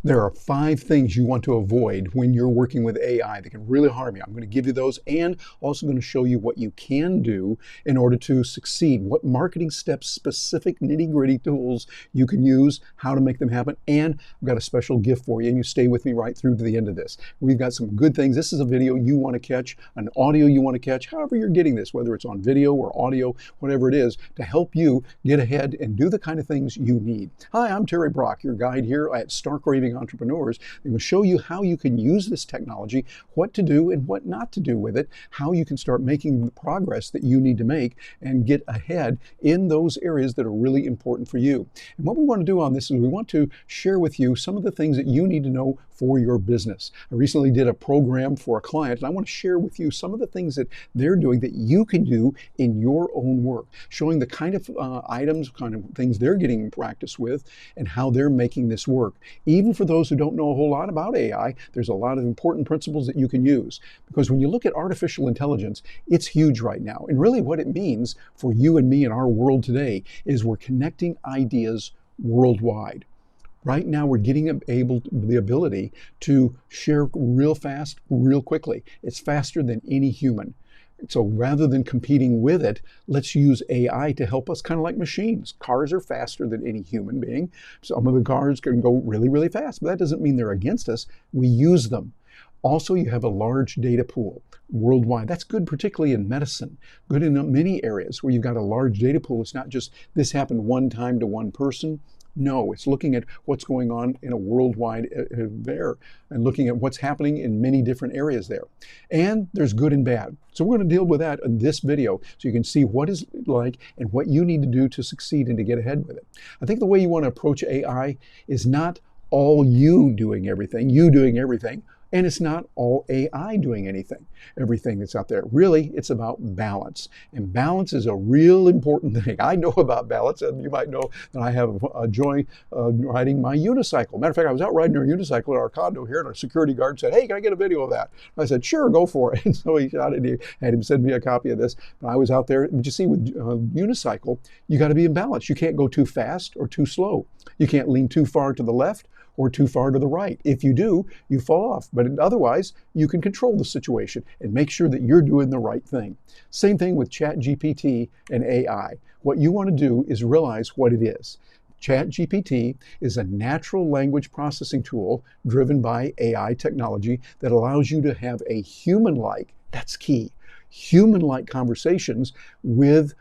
There are 5 things you want to avoid when you're working with AI that can really harm you. I'm going to give you those and also going to show you what you can do in order to succeed, what marketing steps, specific nitty-gritty tools you can use, how to make them happen, and I've got a special gift for you, and you stay with me right through to the end of this. We've got some good things. This is a video you want to catch, an audio you want to catch, however you're getting this, whether it's on video or audio, whatever it is, to help you get ahead and do the kind of things you need. Hi, I'm Terry Brock, your guide here at Stark Raving Entrepreneurs. I'm going to show you how you can use this technology, what to do and what not to do with it, how you can start making the progress that you need to make and get ahead in those areas that are really important for you. And what we want to do on this is we want to share with you some of the things that you need to know for your business. I recently did a program for a client, and I want to share with you some of the things that they're doing that you can do in your own work, showing the kind of items, kind of things they're getting practice with, and how they're making this work. Even for those who don't know a whole lot about AI, there's a lot of important principles that you can use. Because when you look at artificial intelligence, it's huge right now. And really what it means for you and me in our world today is we're connecting ideas worldwide. Right now, we're getting the ability to share real fast, real quickly. It's faster than any human. So rather than competing with it, let's use AI to help us, kind of like machines. Cars are faster than any human being. Some of the cars can go really, really fast, but that doesn't mean they're against us. We use them. Also, you have a large data pool worldwide. That's good, particularly in medicine, good in many areas where you've got a large data pool. It's not just this happened one time to one person. No, it's looking at what's going on in a worldwide there and looking at what's happening in many different areas there. And there's good and bad. So we're going to deal with that in this video so you can see what it's like and what you need to do to succeed and to get ahead with it. I think the way you want to approach AI is not all you doing everything, and it's not all AI doing everything that's out there. Really, it's about balance. And balance is a real important thing. I know about balance, and you might know that I have a joy riding my unicycle. Matter of fact, I was out riding our unicycle at our condo here, and our security guard said, "Hey, can I get a video of that?" I said, "Sure, go for it." And so he shot it. He had him send me a copy of this. And I was out there. But you see, with unicycle, you got to be in balance. You can't go too fast or too slow. You can't lean too far to the left or too far to the right. If you do, you fall off. But otherwise, you can control the situation and make sure that you're doing the right thing. Same thing with Chat GPT and AI. What you want to do is realize what it is. Chat GPT is a natural language processing tool driven by AI technology that allows you to have a human-like, that's key, human-like conversations with,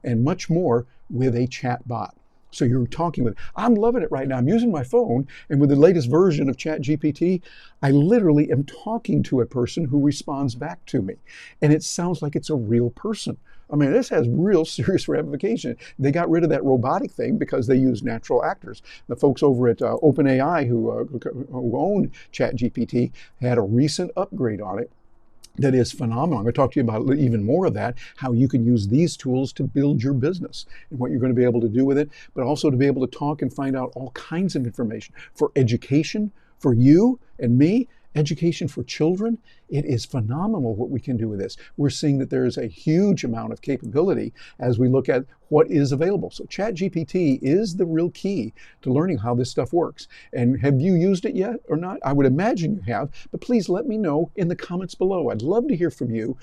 and much more, with a chat bot. So you're talking with, I'm loving it right now. I'm using my phone, and with the latest version of Chat GPT, I literally am talking to a person who responds back to me. And it sounds like it's a real person. I mean, this has real serious ramifications. They got rid of that robotic thing because they use natural actors. The folks over at OpenAI who own Chat GPT had a recent upgrade on it that is phenomenal. I'm going to talk to you about even more of that, how you can use these tools to build your business and what you're going to be able to do with it, but also to be able to talk and find out all kinds of information for education, for you and me, education for children. It is phenomenal what we can do with this. We're seeing that there is a huge amount of capability as we look at what is available. So Chat GPT is the real key to learning how this stuff works. And have you used it yet or not? I would imagine you have, but please let me know in the comments below. I'd love to hear from you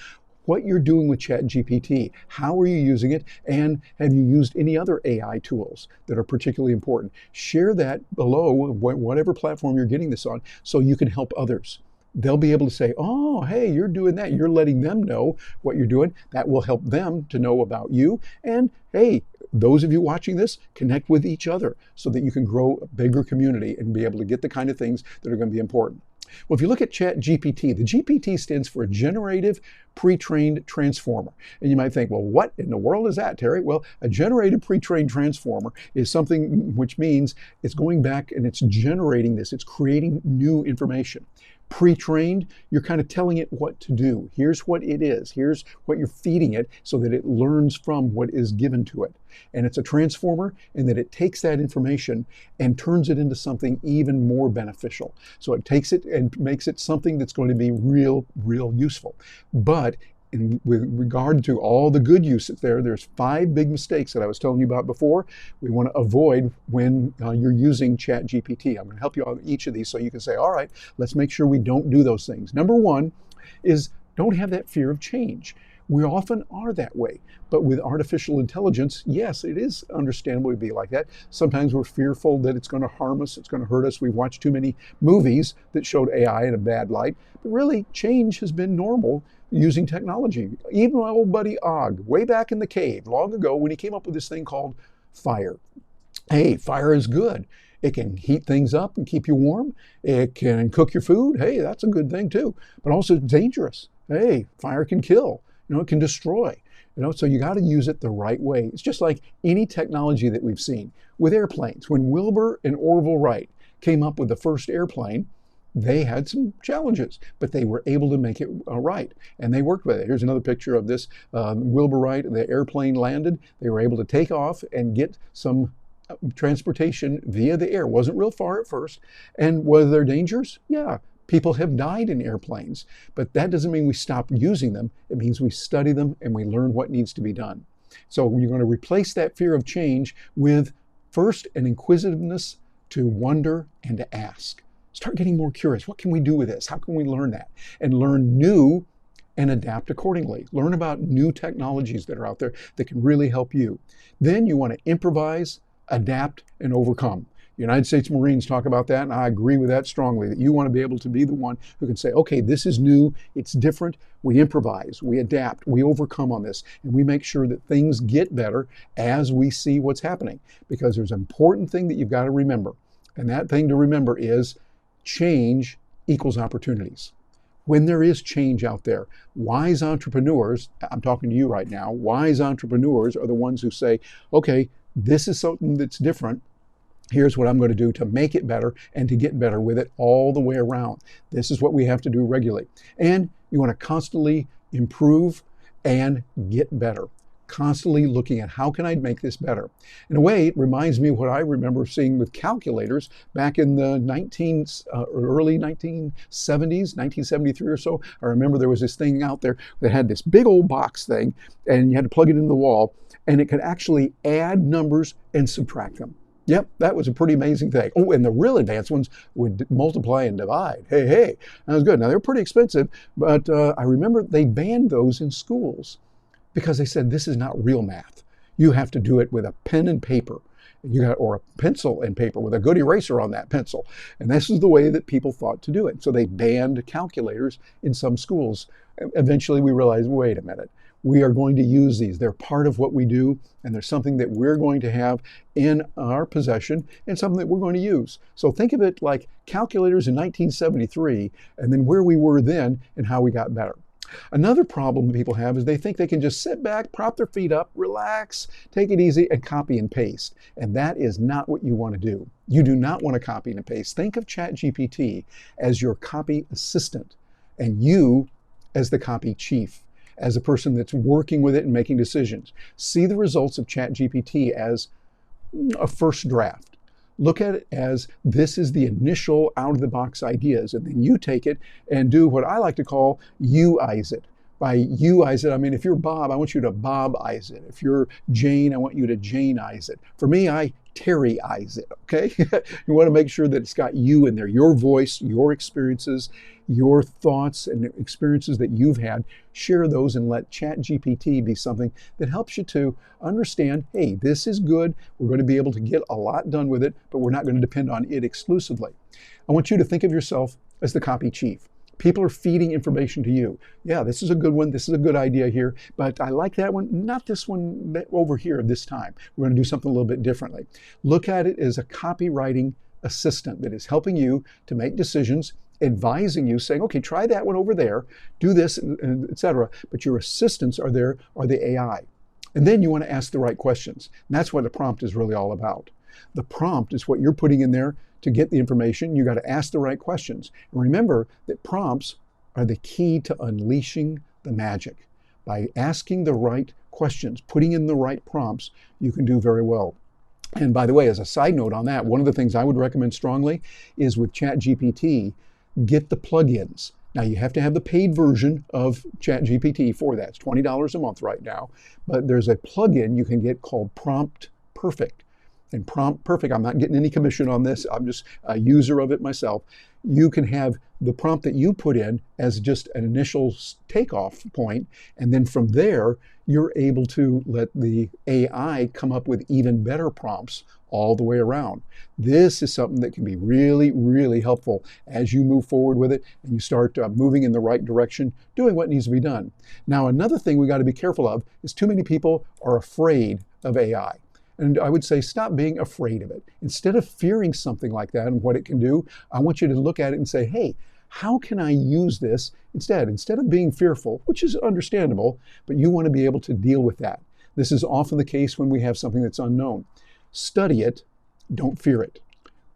what you're doing with Chat GPT. How are you using it? And have you used any other AI tools that are particularly important? Share that below, whatever platform you're getting this on, so you can help others. They'll be able to say, oh, hey, you're doing that. You're letting them know what you're doing. That will help them to know about you. And hey, those of you watching this, connect with each other so that you can grow a bigger community and be able to get the kind of things that are going to be important. Well, if you look at Chat GPT, the GPT stands for Generative Pre-trained Transformer. And you might think, well, what in the world is that, Terry? Well, a generative pre-trained transformer is something which means it's going back and it's generating this. It's creating new information. Pre-trained, you're kind of telling it what to do. Here's what it is. Here's what you're feeding it so that it learns from what is given to it. And it's a transformer in that it takes that information and turns it into something even more beneficial. So it takes it and makes it something that's going to be real useful. But with regard to all the good uses there's 5 big mistakes that I was telling you about before we want to avoid when you're using Chat GPT. I'm going to help you on each of these so you can say, all right, let's make sure we don't do those things. Number 1 is don't have that fear of change. We often are that way, but with artificial intelligence, yes, it is understandable to be like that. Sometimes we're fearful that it's going to harm us, it's going to hurt us. We've watched too many movies that showed AI in a bad light, but really change has been normal using technology. Even my old buddy Og, way back in the cave, long ago, when he came up with this thing called fire. Hey, fire is good. It can heat things up and keep you warm. It can cook your food. Hey, that's a good thing too. But also it's dangerous. Hey, fire can kill. It can destroy. So you got to use it the right way. It's just like any technology that we've seen with airplanes. When Wilbur and Orville Wright came up with the first airplane, they had some challenges, but they were able to make it right, and they worked with it. Here's another picture of this. Wilbur Wright, the airplane landed. They were able to take off and get some transportation via the air. Wasn't real far at first. And were there dangers? Yeah. People have died in airplanes, but that doesn't mean we stop using them. It means we study them and we learn what needs to be done. So you're going to replace that fear of change with, first, an inquisitiveness to wonder and to ask. Start getting more curious. What can we do with this? How can we learn that? And learn new and adapt accordingly. Learn about new technologies that are out there that can really help you. Then you want to improvise, adapt, and overcome. United States Marines talk about that, and I agree with that strongly, that you want to be able to be the one who can say, okay, this is new, it's different, we improvise, we adapt, we overcome on this, and we make sure that things get better as we see what's happening. Because there's an important thing that you've got to remember, and that thing to remember is change equals opportunities. When there is change out there, wise entrepreneurs, I'm talking to you right now, wise entrepreneurs are the ones who say, okay, this is something that's different. Here's what I'm going to do to make it better and to get better with it all the way around. This is what we have to do regularly. And you want to constantly improve and get better. Constantly looking at how can I make this better. In a way, it reminds me of what I remember seeing with calculators back in the early 1970s, 1973 or so. I remember there was this thing out there that had this big old box thing, and you had to plug it into the wall, and it could actually add numbers and subtract them. Yep, that was a pretty amazing thing. Oh, and the real advanced ones would multiply and divide. Hey, that was good. Now, they were pretty expensive, but I remember they banned those in schools because they said this is not real math. You have to do it with a pen and paper, or a pencil and paper with a good eraser on that pencil. And this is the way that people thought to do it. So they banned calculators in some schools. Eventually, we realized, wait a minute. We are going to use these. They're part of what we do, and they're something that we're going to have in our possession and something that we're going to use. So think of it like calculators in 1973, and then where we were then and how we got better. Another problem people have is they think they can just sit back, prop their feet up, relax, take it easy, and copy and paste. And that is not what you want to do. You do not want to copy and paste. Think of Chat GPT as your copy assistant, and you as the copy chief, as a person that's working with it and making decisions. See the results of Chat GPT as a first draft. Look at it as this is the initial out-of-the-box ideas, and then you take it and do what I like to call you-ize it. By you-ize it, I mean if you're Bob, I want you to Bob-ize it. If you're Jane, I want you to Jane-ize it. For me, I Terry-ize it, okay? You want to make sure that it's got you in there, your voice, your experiences, your thoughts and experiences that you've had. Share those and let Chat GPT be something that helps you to understand, hey, this is good. We're going to be able to get a lot done with it, but we're not going to depend on it exclusively. I want you to think of yourself as the copy chief. People are feeding information to you. Yeah, this is a good one. This is a good idea here, but I like that one. Not this one over here this time. We're going to do something a little bit differently. Look at it as a copywriting assistant that is helping you to make decisions, advising you, saying, okay, try that one over there, do this, etc. But your assistants are there, are the AI. And then you want to ask the right questions. And that's what the prompt is really all about. The prompt is what you're putting in there to get the information. You got to ask the right questions. And remember that prompts are the key to unleashing the magic. By asking the right questions, putting in the right prompts, you can do very well. And by the way, as a side note on that, one of the things I would recommend strongly is with Chat GPT, get the plugins. Now you have to have the paid version of Chat GPT for that. It's $20 a month right now, but there's a plugin you can get called Prompt Perfect. And Prompt Perfect, I'm not getting any commission on this, I'm just a user of it myself. You can have the prompt that you put in as just an initial takeoff point, and then from there, you're able to let the AI come up with even better prompts all the way around. This is something that can be really, really helpful as you move forward with it and you start moving in the right direction, doing what needs to be done. Now, another thing we got to be careful of is too many people are afraid of AI. And I would say stop being afraid of it. Instead of fearing something like that and what it can do, I want you to look at it and say, hey, how can I use this instead? Instead of being fearful, which is understandable, but you want to be able to deal with that. This is often the case when we have something that's unknown. Study it, don't fear it.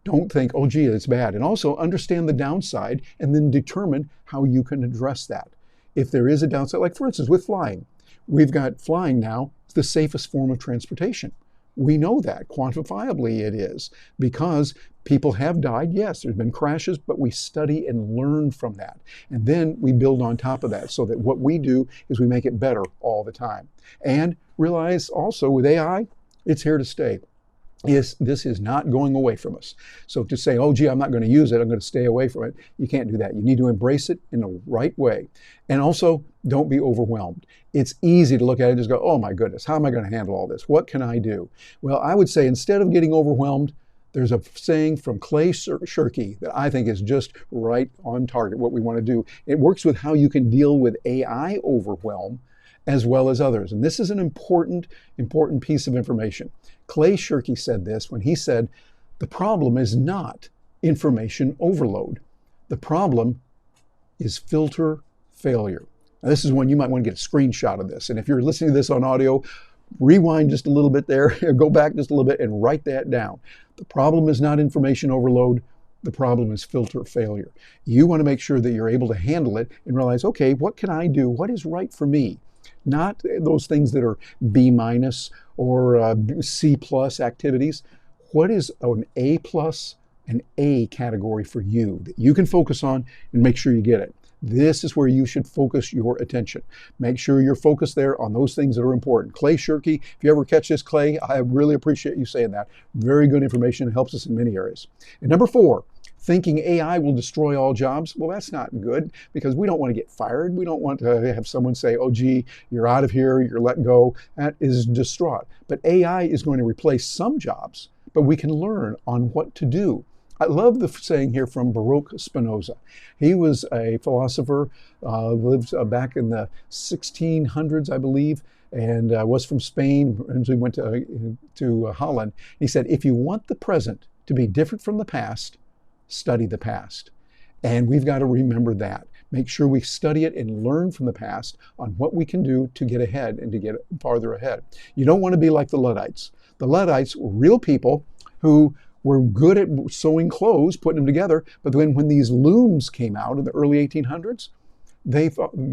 Don't think, oh gee, it's bad. And also understand the downside and then determine how you can address that. If there is a downside, like for instance with flying, we've got flying now, the safest form of transportation. We know that, quantifiably it is, because people have died. Yes, there's been crashes, but we study and learn from that. And then we build on top of that so that what we do is we make it better all the time. And realize also with AI, it's here to stay. This is not going away from us. So to say, oh gee, I'm not going to use it, I'm going to stay away from it, you can't do that. You need to embrace it in the right way. And also, don't be overwhelmed. It's easy to look at it and just go, oh my goodness, how am I going to handle all this? What can I do? Well, I would say instead of getting overwhelmed, there's a saying from Clay Shirky that I think is just right on target, what we want to do. It works with how you can deal with AI overwhelm as well as others. And this is an important piece of information. Clay Shirky said this when he said, the problem is not information overload. The problem is filter failure. Now, this is one you might want to get a screenshot of this. And if you're listening to this on audio, rewind just a little bit there, go back just a little bit and write that down. The problem is not information overload. The problem is filter failure. You want to make sure that you're able to handle it and realize, okay, what can I do? What is right for me? Not those things that are B- or C+ activities. What is an A+, an A category for you that you can focus on and make sure you get it? This is where you should focus your attention. Make sure you're focused there on those things that are important. Clay Shirky, if you ever catch this, Clay, I really appreciate you saying that. Very good information. It helps us in many areas. And number 4, thinking AI will destroy all jobs. Well, that's not good because we don't want to get fired. We don't want to have someone say, oh, gee, you're out of here, you're let go. That is distraught. But AI is going to replace some jobs, but we can learn on what to do. I love the saying here from Baruch Spinoza. He was a philosopher, lived back in the 1600s, I believe, and was from Spain, and we went to Holland. He said, if you want the present to be different from the past, study the past. And we've got to remember that. Make sure we study it and learn from the past on what we can do to get ahead and to get farther ahead. You don't want to be like the Luddites. The Luddites were real people who were good at sewing clothes, putting them together, but then when these looms came out in the early 1800s, they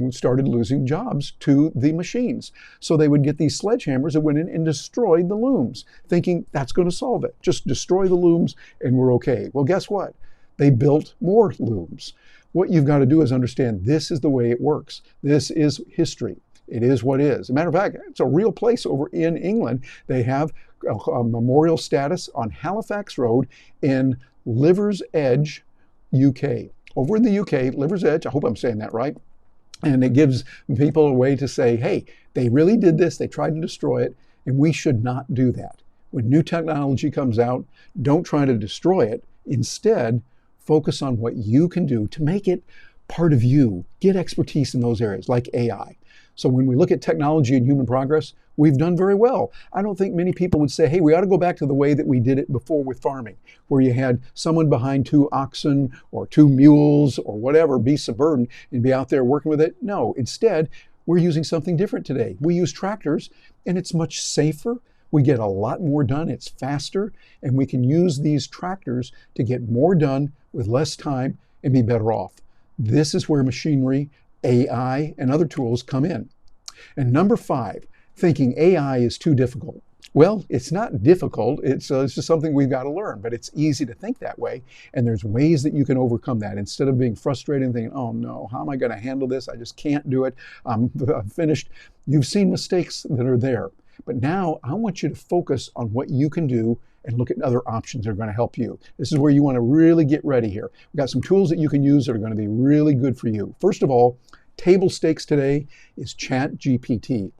started losing jobs to the machines. So they would get these sledgehammers that went in and destroyed the looms, thinking that's going to solve it. Just destroy the looms and we're okay. Well, guess what? They built more looms. What you've got to do is understand this is the way it works. This is history. It is what is. As a matter of fact, it's a real place over in England. They have a memorial status on Halifax Road in Liver's Edge, UK. Over in the UK, Liver's Edge, I hope I'm saying that right, and it gives people a way to say, hey, they really did this, they tried to destroy it, and we should not do that. When new technology comes out, don't try to destroy it. Instead, focus on what you can do to make it part of you. Get expertise in those areas, like AI. So when we look at technology and human progress, we've done very well. I don't think many people would say, hey, we ought to go back to the way that we did it before with farming, where you had someone behind 2 oxen or 2 mules or whatever, beasts of burden, and be out there working with it. No, instead, we're using something different today. We use tractors, and it's much safer. We get a lot more done. It's faster, and we can use these tractors to get more done with less time and be better off. This is where machinery, AI, and other tools come in. And number 5, thinking AI is too difficult. Well, it's not difficult. It's just something we've got to learn, but it's easy to think that way. And there's ways that you can overcome that instead of being frustrated and thinking, oh no, how am I going to handle this? I just can't do it. I'm finished. You've seen mistakes that are there. But now I want you to focus on what you can do and look at other options that are going to help you. This is where you want to really get ready here. We've got some tools that you can use that are going to be really good for you. First of all, table stakes today is Chat GPT.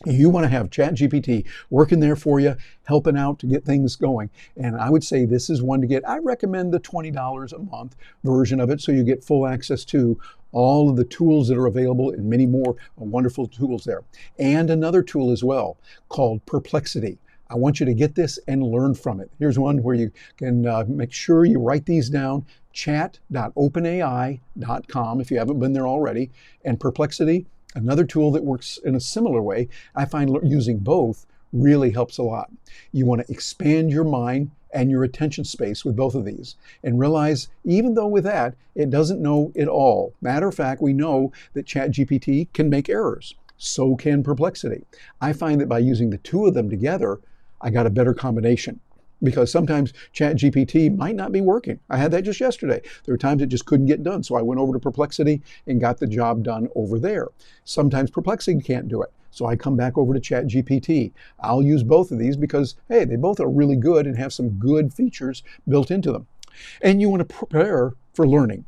You want to have Chat GPT working there for you, helping out to get things going. And I would say this is one to get. I recommend the $20 a month version of it so you get full access to all of the tools that are available and many more wonderful tools there. And another tool as well called Perplexity. I want you to get this and learn from it. Here's one where you can make sure you write these down, chat.openai.com if you haven't been there already, and Perplexity. Another tool that works in a similar way, I find using both really helps a lot. You want to expand your mind and your attention space with both of these and realize even though with that, it doesn't know it all. Matter of fact, we know that ChatGPT can make errors. So can Perplexity. I find that by using the two of them together, I got a better combination. Because sometimes ChatGPT might not be working. I had that just yesterday. There were times it just couldn't get done. So I went over to Perplexity and got the job done over there. Sometimes Perplexity can't do it. So I come back over to ChatGPT. I'll use both of these because, hey, they both are really good and have some good features built into them. And you want to prepare for learning.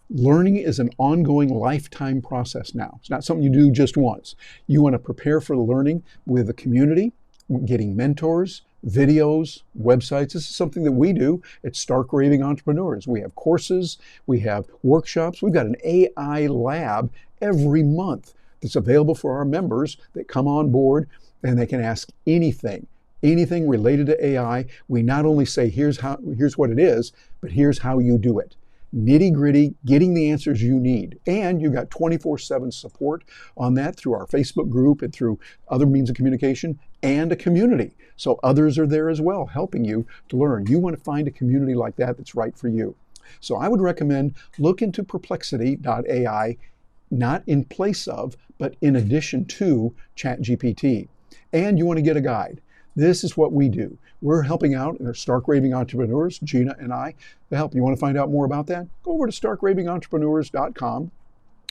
Learning is an ongoing lifetime process now. It's not something you do just once. You want to prepare for learning with a community, getting mentors, videos, websites. This is something that we do at Stark Raving Entrepreneurs. We have courses, we have workshops, we've got an AI lab every month that's available for our members that come on board and they can ask anything related to AI. We not only say, here's what it is, but here's how you do it. Nitty gritty, getting the answers you need. And you've got 24/7 support on that through our Facebook group and through other means of communication and a community. So others are there as well, helping you to learn. You want to find a community like that that's right for you. So I would recommend look into perplexity.ai, not in place of, but in addition to ChatGPT. And you want to get a guide. This is what we do. We're helping out in our Stark Raving Entrepreneurs, Gina and I, to help. You want to find out more about that? Go over to starkravingentrepreneurs.com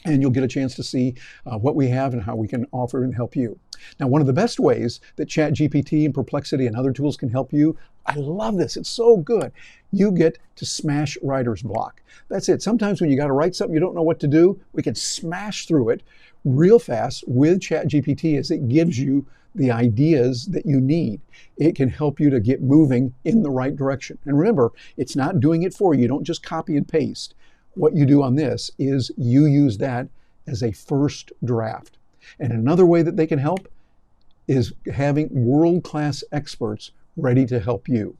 and you'll get a chance to see what we have and how we can offer and help you. Now, one of the best ways that ChatGPT and Perplexity and other tools can help you, I love this, it's so good. You get to smash writer's block. That's it. Sometimes when you got to write something you don't know what to do, we can smash through it real fast with ChatGPT as it gives you the ideas that you need. It can help you to get moving in the right direction. And remember, it's not doing it for you. You don't just copy and paste. What you do on this is you use that as a first draft. And another way that they can help is having world-class experts ready to help you.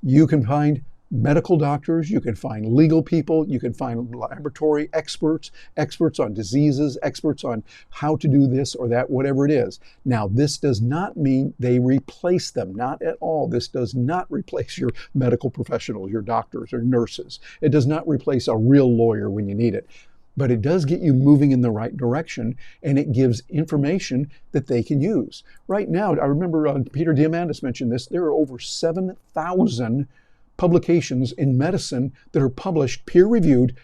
You can find medical doctors, you can find legal people, you can find laboratory experts, experts on diseases, experts on how to do this or that, whatever it is. Now, this does not mean they replace them, not at all. This does not replace your medical professionals, your doctors or nurses. It does not replace a real lawyer when you need it. But it does get you moving in the right direction, and it gives information that they can use. Right now, I remember Peter Diamandis mentioned this, there are over 7,000 publications in medicine that are published, peer-reviewed,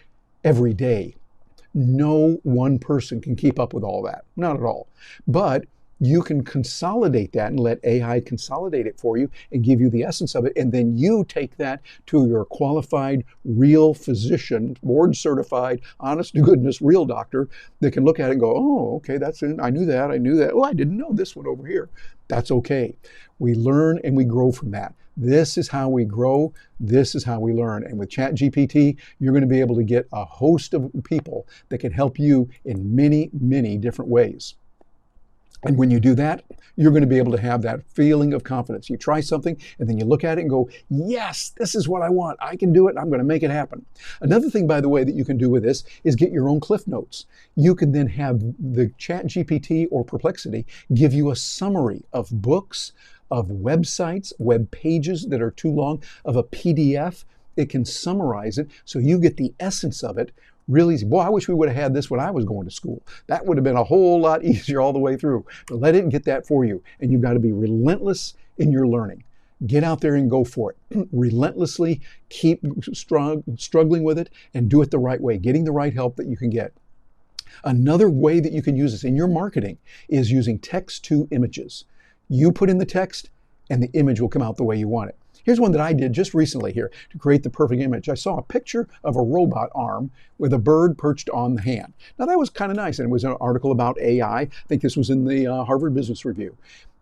every day. No one person can keep up with all that, not at all. But you can consolidate that and let AI consolidate it for you and give you the essence of it, and then you take that to your qualified, real physician, board-certified, honest-to-goodness, real doctor that can look at it and go, oh, okay, that's it. I knew that. Oh, I didn't know this one over here. That's okay. We learn and we grow from that. This is how we grow. This is how we learn. And with ChatGPT, you're going to be able to get a host of people that can help you in many, many different ways. And when you do that, you're going to be able to have that feeling of confidence. You try something and then you look at it and go, yes, this is what I want. I can do it. I'm going to make it happen. Another thing, by the way, that you can do with this is get your own Cliff Notes. You can then have the ChatGPT or Perplexity give you a summary of books, of websites, web pages that are too long, of a PDF. It can summarize it so you get the essence of it really easy. Boy, I wish we would have had this when I was going to school. That would have been a whole lot easier all the way through. But let it get that for you. And you've got to be relentless in your learning. Get out there and go for it. Relentlessly keep struggling with it and do it the right way, getting the right help that you can get. Another way that you can use this in your marketing is using text to images. You put in the text and the image will come out the way you want it. Here's one that I did just recently here to create the perfect image. I saw a picture of a robot arm with a bird perched on the hand. Now that was kind of nice, and it was an article about AI. I think this was in the Harvard Business Review.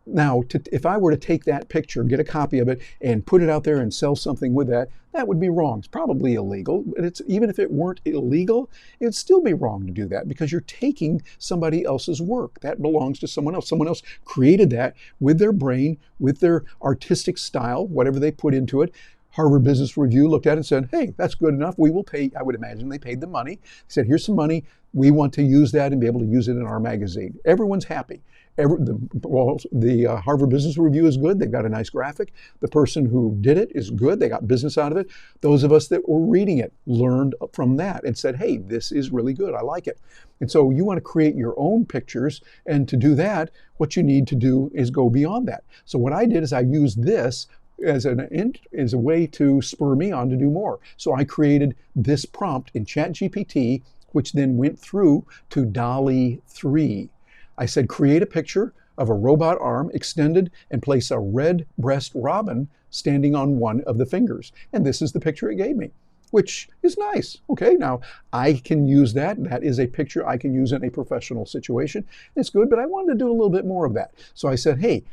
Now, if I were to take that picture, get a copy of it, and put it out there and sell something with that, that would be wrong. It's probably illegal, but even if it weren't illegal, it'd still be wrong to do that because you're taking somebody else's work. That belongs to someone else. Someone else created that with their brain, with their artistic style, whatever they put into it. Harvard Business Review looked at it and said, hey, that's good enough. We will pay. I would imagine they paid the money. They said, here's some money. We want to use that and be able to use it in our magazine. Everyone's happy. The Harvard Business Review is good. They've got a nice graphic. The person who did it is good. They got business out of it. Those of us that were reading it learned from that and said, hey, this is really good. I like it. And so you want to create your own pictures. And to do that, what you need to do is go beyond that. So what I did is I used this as a way to spur me on to do more. So I created this prompt in Chat GPT, which then went through to DALL-E 3. I said, create a picture of a robot arm extended and place a red-breast robin standing on one of the fingers. And this is the picture it gave me, which is nice. Okay, now I can use that. That is a picture I can use in a professional situation. It's good, but I wanted to do a little bit more of that. So I said, hey,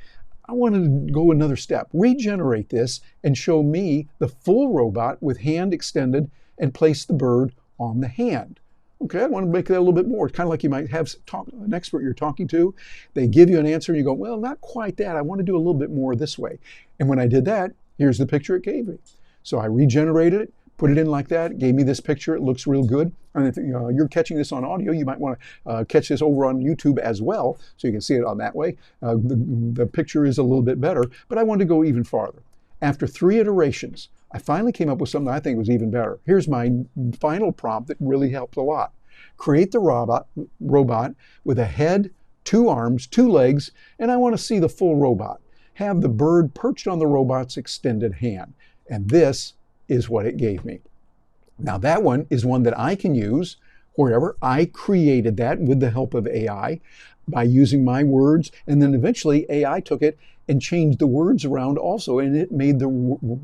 I wanted to go another step. Regenerate this and show me the full robot with hand extended and place the bird on the hand. Okay, I want to make that a little bit more. It's kind of like you might have an expert you're talking to. They give you an answer and you go, well, not quite that. I want to do a little bit more this way. And when I did that, here's the picture it gave me. So I regenerated it, put it in like that, it gave me this picture. It looks real good. And if you're catching this on audio, you might want to catch this over on YouTube as well, so you can see it on that way. The picture is a little bit better, but I wanted to go even farther. After 3 iterations, I finally came up with something I think was even better. Here's my final prompt that really helped a lot. Create the robot with a head, 2 arms, 2 legs, and I want to see the full robot. Have the bird perched on the robot's extended hand. And this is what it gave me. Now that one is one that I can use wherever. I created that with the help of AI by using my words, and then eventually AI took it and changed the words around also, and it made the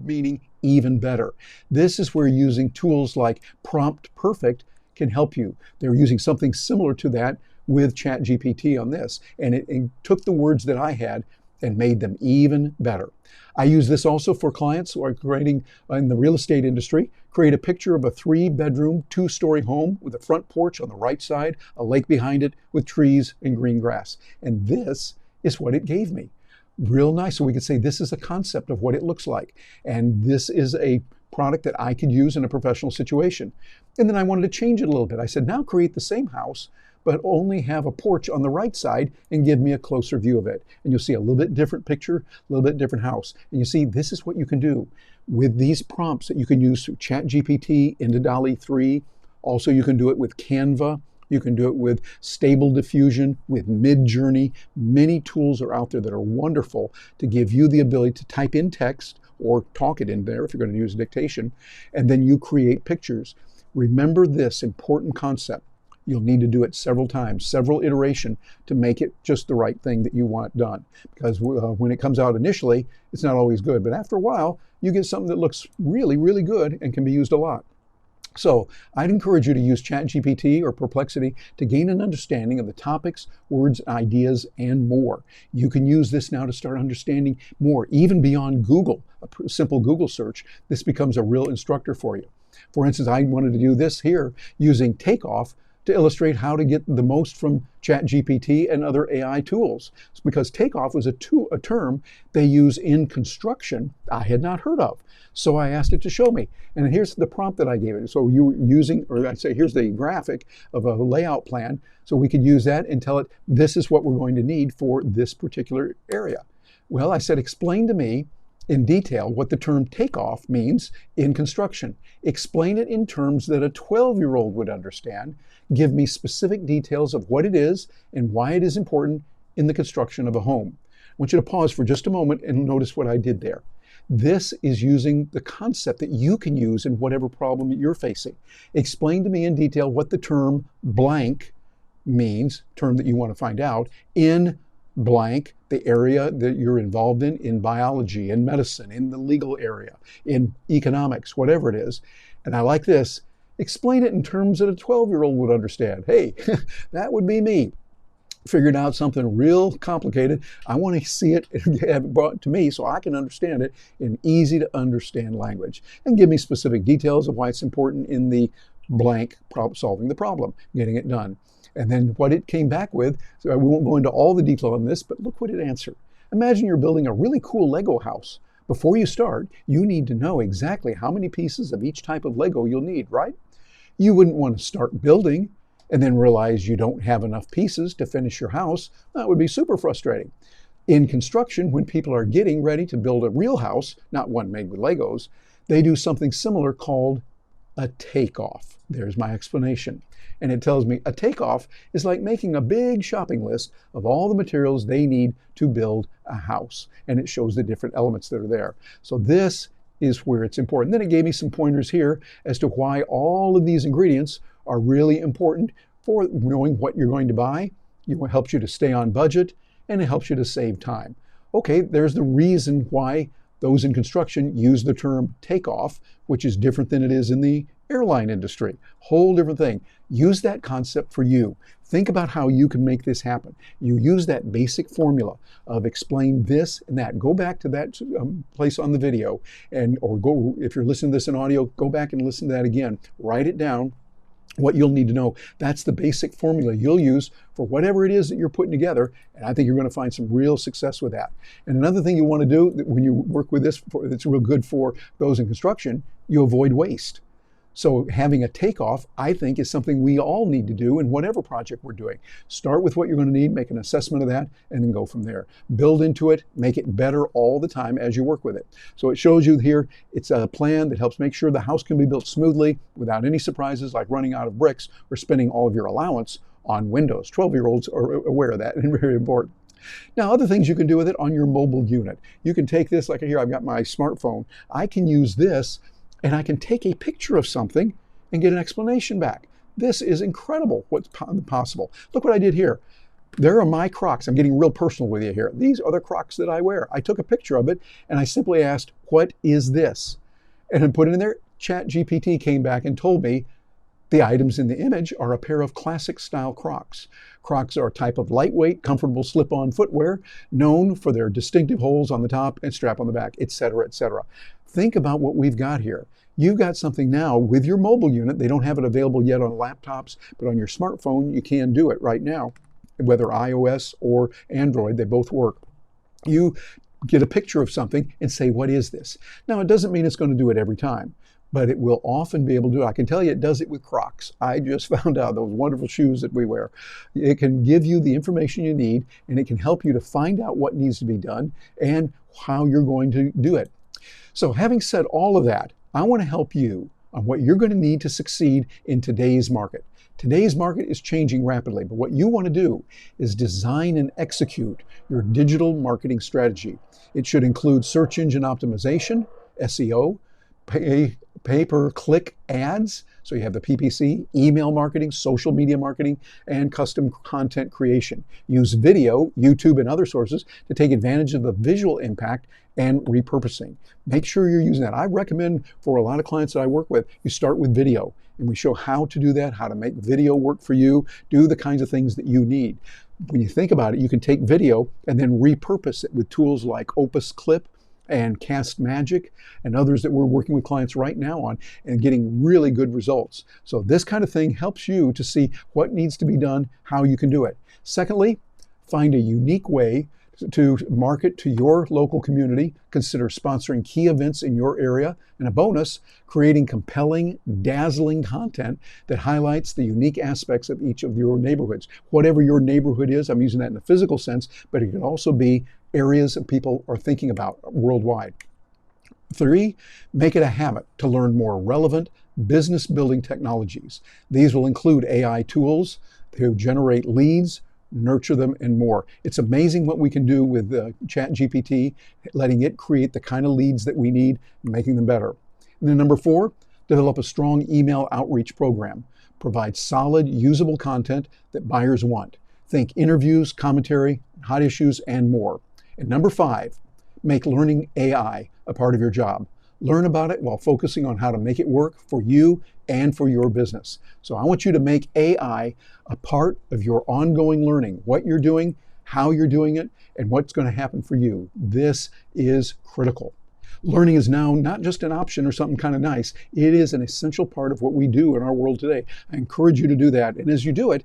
meaning even better. This is where using tools like Prompt Perfect can help you. They're using something similar to that with Chat GPT on this, and it took the words that I had and made them even better. I use this also for clients who are creating in the real estate industry. Create a picture of a 3-bedroom, 2-story home with a front porch on the right side, a lake behind it with trees and green grass. And this is what it gave me. Real nice. So we could say this is a concept of what it looks like. And this is a product that I could use in a professional situation. And then I wanted to change it a little bit. I said, now create the same house, but only have a porch on the right side and give me a closer view of it. And you'll see a little bit different picture, a little bit different house. And you see, this is what you can do with these prompts that you can use through Chat GPT into DALL-E 3. Also, you can do it with Canva. You can do it with Stable Diffusion, with Midjourney. Many tools are out there that are wonderful to give you the ability to type in text or talk it in there if you're going to use dictation, and then you create pictures. Remember this important concept. You'll need to do it several times, several iterations to make it just the right thing that you want done. Because when it comes out initially, it's not always good. But after a while, you get something that looks really, really good and can be used a lot. So I'd encourage you to use Chat GPT or Perplexity to gain an understanding of the topics, words, ideas, and more. You can use this now to start understanding more, even beyond Google, a simple Google search. This becomes a real instructor for you. For instance, I wanted to do this here using Takeoff to illustrate how to get the most from Chat GPT and other AI tools. It's because Takeoff was a term they use in construction I had not heard of. So I asked it to show me. And here's the prompt that I gave it. So you were using, or I'd say, here's the graphic of a layout plan. So we could use that and tell it, this is what we're going to need for this particular area. Well, I said, explain to me in detail what the term takeoff means in construction. Explain it in terms that a 12-year-old would understand. Give me specific details of what it is and why it is important in the construction of a home. want you to pause for just a moment and notice what I did there. This is using the concept that you can use in whatever problem you're facing. Explain to me in detail what the term blank means, term that you want to find out, in blank, the area that you're involved in biology, in medicine, in the legal area, in economics, whatever it is. And I like this. Explain it in terms that a 12-year-old would understand. Hey, that would be me. Figured out something real complicated. I want to see it and have it brought to me so I can understand it in easy to understand language. And give me specific details of why it's important in the blank solving the problem, getting it done. And then what it came back with, so we won't go into all the detail on this, but look what it answered. Imagine you're building a really cool Lego house. Before you start, you need to know exactly how many pieces of each type of Lego you'll need, right? You wouldn't want to start building and then realize you don't have enough pieces to finish your house. That would be super frustrating. In construction, when people are getting ready to build a real house, not one made with Legos, they do something similar called a takeoff. There's my explanation. And it tells me a takeoff is like making a big shopping list of all the materials they need to build a house. And it shows the different elements that are there. So this is where it's important. Then it gave me some pointers here as to why all of these ingredients are really important for knowing what you're going to buy. It helps you to stay on budget, and it helps you to save time. Okay, there's the reason why those in construction use the term takeoff, which is different than it is in the airline industry. Whole different thing. Use that concept for you. Think about how you can make this happen. You use that basic formula of explain this and that. Go back to that place on the video, or go, if you're listening to this in audio, go back and listen to that again. Write it down. What you'll need to know. That's the basic formula you'll use for whatever it is that you're putting together, and I think you're going to find some real success with that. And another thing you want to do when you work with this, that's real good for those in construction, you avoid waste. So having a takeoff, I think, is something we all need to do in whatever project we're doing. Start with what you're going to need, make an assessment of that, and then go from there. Build into it, make it better all the time as you work with it. So it shows you here, it's a plan that helps make sure the house can be built smoothly without any surprises like running out of bricks or spending all of your allowance on windows. 12-year-olds are aware of that and very important. Now, other things you can do with it on your mobile unit. You can take this, like here, I've got my smartphone. I can use this and I can take a picture of something and get an explanation back. This is incredible what's possible. Look what I did here. There are my Crocs. I'm getting real personal with you here. These are the Crocs that I wear. I took a picture of it and I simply asked, what is this? And I put it in there. Chat GPT came back and told me the items in the image are a pair of classic style Crocs. Crocs are a type of lightweight, comfortable slip-on footwear known for their distinctive holes on the top and strap on the back, etc., etc. Think about what we've got here. You've got something now with your mobile unit. They don't have it available yet on laptops, but on your smartphone, you can do it right now, whether iOS or Android, they both work. You get a picture of something and say, what is this? Now, it doesn't mean it's going to do it every time, but it will often be able to do it. I can tell you it does it with Crocs. I just found out those wonderful shoes that we wear. It can give you the information you need, and it can help you to find out what needs to be done and how you're going to do it. So having said all of that, I want to help you on what you're going to need to succeed in today's market. Today's market is changing rapidly, but what you want to do is design and execute your digital marketing strategy. It should include search engine optimization, SEO, pay-per-click ads, so you have the PPC, email marketing, social media marketing, and custom content creation. Use video, YouTube, and other sources to take advantage of the visual impact and repurposing. Make sure you're using that. I recommend for a lot of clients that I work with, you start with video, and we show how to do that, how to make video work for you, do the kinds of things that you need. When you think about it, you can take video and then repurpose it with tools like Opus Clip and Cast Magic and others that we're working with clients right now on and getting really good results. So this kind of thing helps you to see what needs to be done, how you can do it. Secondly, find a unique way to market to your local community. Consider sponsoring key events in your area. And a bonus, creating compelling, dazzling content that highlights the unique aspects of each of your neighborhoods. Whatever your neighborhood is, I'm using that in a physical sense, but it can also be areas that people are thinking about worldwide. 3, make it a habit to learn more relevant business building technologies. These will include AI tools to generate leads, nurture them, and more. It's amazing what we can do with Chat GPT, letting it create the kind of leads that we need, making them better. And then number 4, develop a strong email outreach program. Provide solid, usable content that buyers want. Think interviews, commentary, hot issues, and more. And number 5, make learning AI a part of your job. Learn about it while focusing on how to make it work for you and for your business. So I want you to make AI a part of your ongoing learning, what you're doing, how you're doing it, and what's going to happen for you. This is critical. Learning is now not just an option or something kind of nice. It is an essential part of what we do in our world today. I encourage you to do that. And as you do it,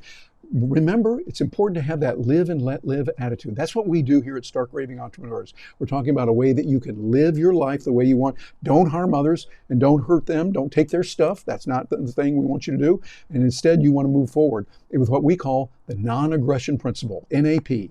remember, it's important to have that live and let live attitude. That's what we do here at Stark Raving Entrepreneurs. We're talking about a way that you can live your life the way you want. Don't harm others and don't hurt them. Don't take their stuff. That's not the thing we want you to do. And instead, you want to move forward with what we call the non-aggression principle, NAP.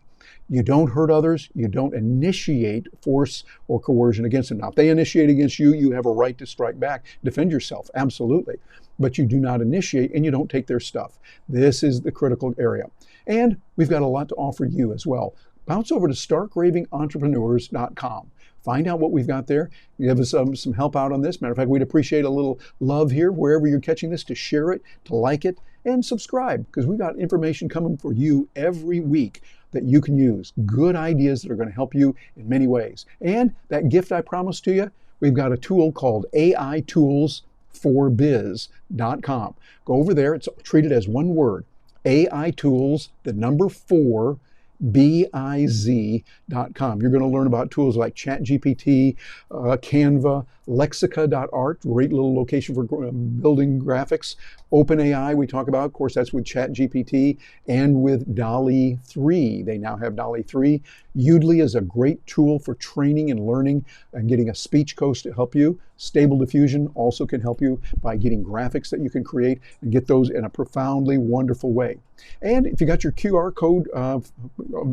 You don't hurt others. You don't initiate force or coercion against them. Now, if they initiate against you, you have a right to strike back, defend yourself, absolutely. But you do not initiate and you don't take their stuff. This is the critical area. And we've got a lot to offer you as well. Bounce over to starkravingentrepreneurs.com. Find out what we've got there. Give us some help out on this. Matter of fact, we'd appreciate a little love here, wherever you're catching this, to share it, to like it, and subscribe, because we've got information coming for you every week that you can use. Good ideas that are going to help you in many ways. And that gift I promised to you, we've got a tool called AIToolsForBiz.com. Go over there. It's treated as one word. AI Tools, the number 4, biz.com. You're going to learn about tools like Chat GPT, Canva, Lexica.art, great little location for building graphics. OpenAI, we talk about, of course, that's with Chat GPT and with DALL-E 3. They now have DALL-E 3. Yoodli is a great tool for training and learning and getting a speech coach to help you. Stable Diffusion also can help you by getting graphics that you can create and get those in a profoundly wonderful way. And if you got your QR code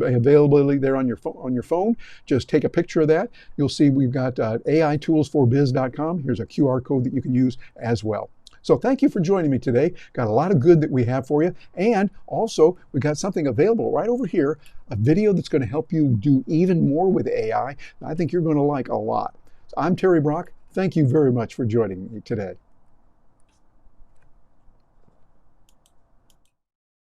availability there on your phone, just take a picture of that. You'll see we've got AIToolsForBiz.com. Here's a QR code that you can use as well. So thank you for joining me today. Got a lot of good that we have for you. And also, we've got something available right over here, a video that's going to help you do even more with AI. I think you're going to like a lot. So I'm Terry Brock. Thank you very much for joining me today.